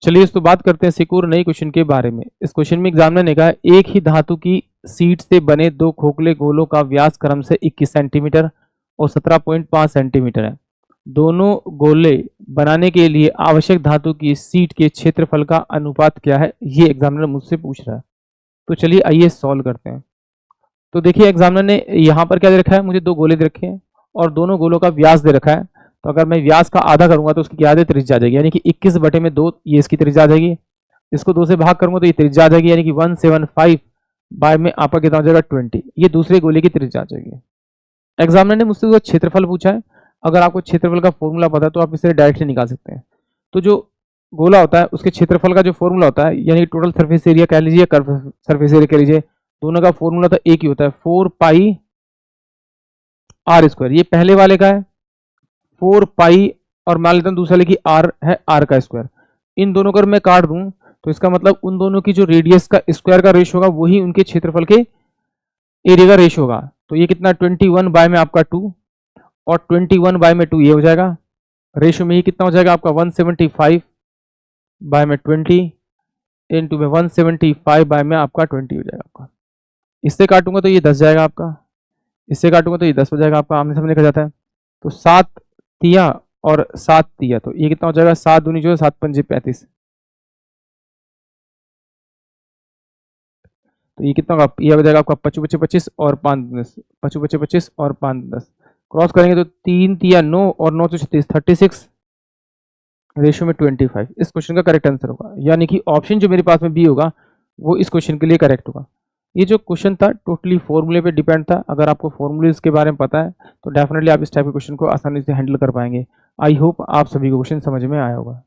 चलिए इस तो बात करते हैं सिक्योर नई क्वेश्चन के बारे में। इस क्वेश्चन में एग्जामिनर ने कहा एक ही धातु की सीट से बने दो खोखले गोलों का व्यास क्रम से 21 सेंटीमीटर और 17.5 सेंटीमीटर है। दोनों गोले बनाने के लिए आवश्यक धातु की सीट के क्षेत्रफल का अनुपात क्या है, ये एग्जामिनर मुझसे पूछ रहा है। तो चलिए आइए सॉल्व करते हैं। तो देखिए एग्जामिनर ने यहाँ पर क्या दे रखा है, मुझे दो गोले दे रखे हैं और दोनों गोलों का व्यास दे रखा है। तो अगर मैं व्यास का आधा करूंगा तो उसकी क्या आ जाएगी, त्रिज्या आ जाएगी, यानी कि 21 बटे में 2, ये इसकी त्रिज्या आ जाएगी। इसको 2 से भाग करूंगा तो ये त्रिज्या आ जाएगी, यानी कि 175 बाय में आपका कितना हो जाएगा 20, ये दूसरे गोले की त्रिज्या आ जाएगी। एग्जामिनर ने मुझसे उसका क्षेत्रफल पूछा है। अगर आपको क्षेत्रफल का फॉर्मूला पता है तो आप इसे डायरेक्टली निकाल सकते हैं। तो जो गोला होता है उसके क्षेत्रफल का जो फॉर्मूला होता है, यानी टोटल सरफेस एरिया कह लीजिए, कर्व सरफेस एरिया कह लीजिए, दोनों का फॉर्मूला तो एक ही होता है, 4 पाई आर स्क्वायर। ये पहले वाले का है 4 पाई, और मान लेता हूं दूसरे वाले की आर है आर का स्क्वायर। इन दोनों को मैं काट दूं तो इसका मतलब उन दोनों की जो रेडियस का स्क्वायर का रेशियो होगा वही उनके क्षेत्रफल के एरिया का रेशियो होगा। तो ये कितना 21 बाय में आपका 2 और 21 बाय में 2 ये हो जाएगा। रेशियो में ही कितना हो जाएगा आपका 175 बाय में 20 इंटू में 175 बाय में आपका 20 हो जाएगा आपका। इससे काटूंगा तो ये 10 जाएगा आपका, इससे काटूंगा तो ये 10 हो जाएगा आपका, आमने सामने लिखा जाता है। तो 7 तिया और 7 तिया, तो ये कितना हो जाएगा 7 दूनी जो है 7 पंजे 35। तो ये कितना होगा, ये हो जाएगा आपका 25 बचे 25 और 5 10, 25 बचे 25 और 5 10, क्रॉस करेंगे तो 3 तिया 9 और 9 से 36 रेशियो में 25। इस क्वेश्चन का करेक्ट आंसर होगा, यानी कि ऑप्शन जो मेरे पास में बी होगा वो इस क्वेश्चन के लिए करेक्ट होगा। ये जो क्वेश्चन था टोटली फॉर्मूले पे डिपेंड था। अगर आपको फॉर्मूलेज के बारे में पता है तो डेफिनेटली आप इस टाइप के क्वेश्चन को आसानी से हैंडल कर पाएंगे। आई होप आप सभी को क्वेश्चन समझ में आया होगा।